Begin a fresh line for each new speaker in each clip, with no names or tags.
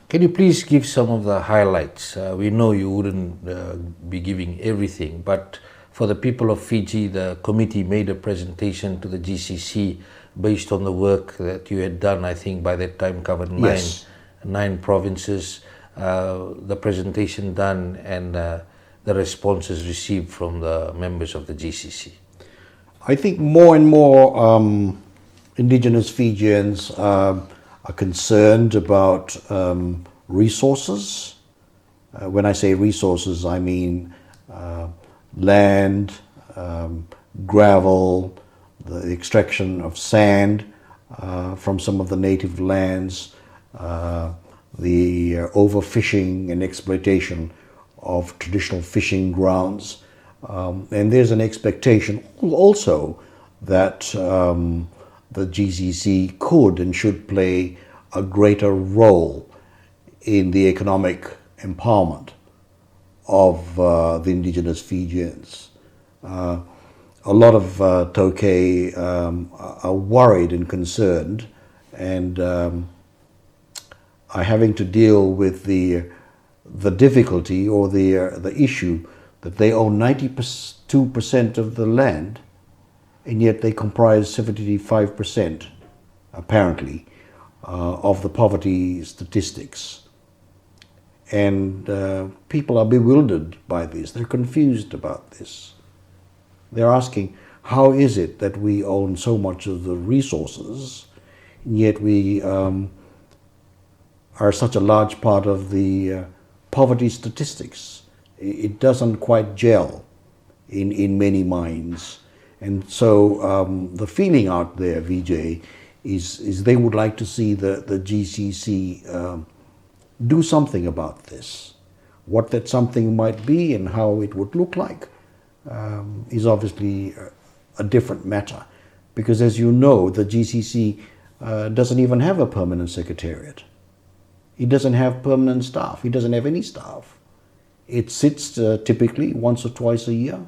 Can you please give some of the highlights? We know you wouldn't be giving everything, but for the people of Fiji, the committee made a presentation to the GCC based on the work that you had done. I think by that time covered nine provinces. The presentation done and the responses received from the members of the GCC.
I think more and more indigenous Fijians are concerned about resources. When I say resources, I mean land, gravel, the extraction of sand from some of the native lands, the overfishing and exploitation of traditional fishing grounds. And there's an expectation also that the GCC could and should play a greater role in the economic empowerment of the indigenous Fijians. A lot of Taukei are worried and concerned and are having to deal with the difficulty or the issue that they own 92% of the land, and yet they comprise 75%, apparently, of the poverty statistics. And people are bewildered by this. They're confused about this. They're asking, how is it that we own so much of the resources, and yet we are such a large part of the poverty statistics? It doesn't quite gel in many minds. And so the feeling out there, Vijay, is they would like to see the GCC do something about this. What that something might be and how it would look like is obviously a different matter. Because as you know, the GCC doesn't even have a permanent secretariat. It doesn't have permanent staff. It doesn't have any staff. It sits typically once or twice a year.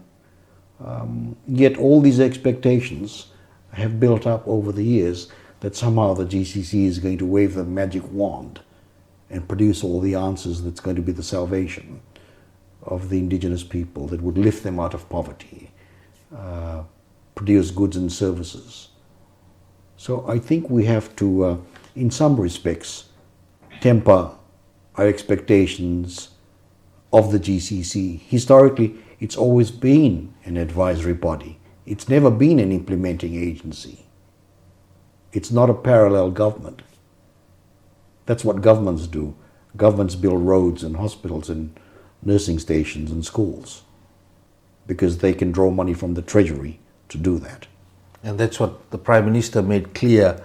Yet all these expectations have built up over the years that somehow the GCC is going to wave the magic wand and produce all the answers that's going to be the salvation of the indigenous people, that would lift them out of poverty, produce goods and services. So I think we have to, in some respects, temper our expectations of the GCC. Historically, it's always been an advisory body. It's never been an implementing agency. It's not a parallel government. That's what governments do. Governments build roads and hospitals and nursing stations and schools because they can draw money from the treasury to do that.
And that's what the Prime Minister made clear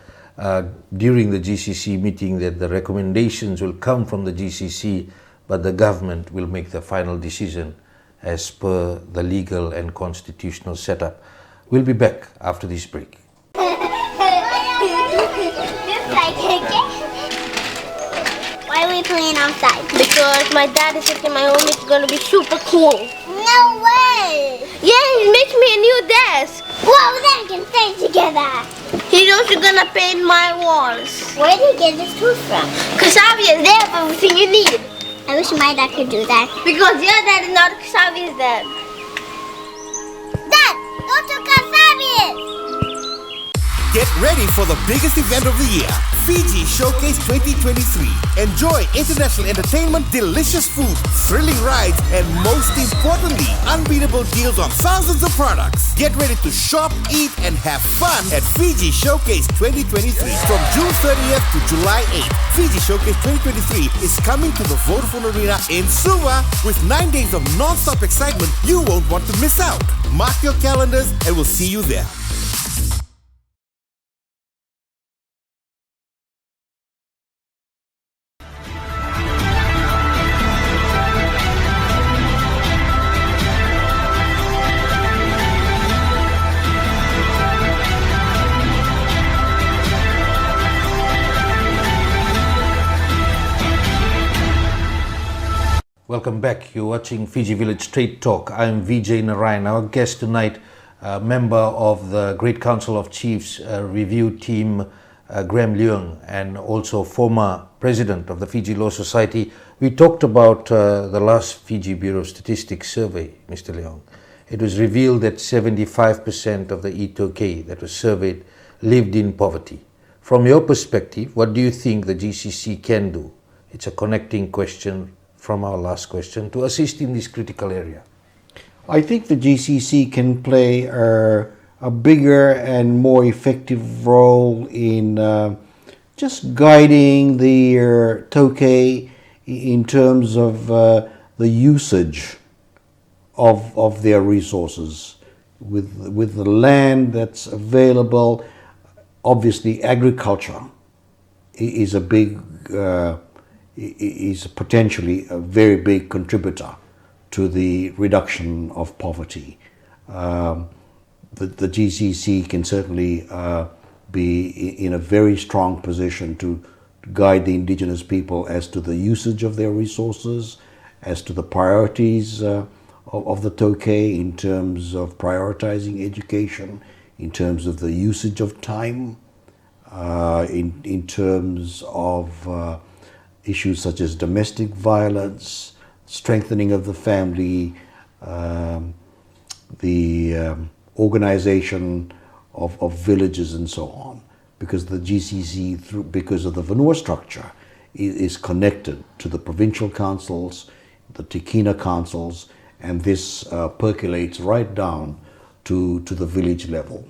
during the GCC meeting, that the recommendations will come from the GCC, but the government will make the final decision as per the legal and constitutional setup. We'll be back after this break.
Why are we playing outside?
Because my dad is thinking my home is gonna be super cool.
No way!
Yeah, he makes me a new desk.
Whoa, then we can stay together.
He's also gonna paint my walls.
Where did you get this tooth from?
Kasabian, they have everything you need.
I wish my dad could do that.
Because your dad is not Kasabian's dad.
Dad, go to Kasabian!
Get ready for the biggest event of the year, Fiji Showcase 2023. Enjoy international entertainment, delicious food, thrilling rides, and most importantly, unbeatable deals on thousands of products. Get ready to shop, eat, and have fun at Fiji Showcase 2023 from June 30th to July 8th. Fiji Showcase 2023 is coming to the Vodafone Arena in Suva with 9 days of non-stop excitement you won't want to miss out. Mark your calendars and we'll see you there.
Welcome back. You're watching Fiji Village Trade Talk. I'm Vijay Narayan. Our guest tonight, a member of the Great Council of Chiefs review team, Graham Leung, and also former president of the Fiji Law Society, we talked about the last Fiji Bureau of Statistics survey, Mr. Leung. It was revealed that 75% of the iTaukei that was surveyed lived in poverty. From your perspective, what do you think the GCC can do? It's a connecting question from our last question to assist in this critical area.
I think the GCC can play a bigger and more effective role in just guiding the Taukei in terms of the usage of their resources. With the land that's available, obviously agriculture is potentially a very big contributor to the reduction of poverty. The GCC can certainly be in a very strong position to guide the indigenous people as to the usage of their resources, as to the priorities of the Taukei in terms of prioritizing education, in terms of the usage of time, in terms of issues such as domestic violence, strengthening of the family, the organization of villages and so on, because the GCC, because of the Vanua structure, is connected to the provincial councils, the Tikina councils, and this percolates right down to the village level.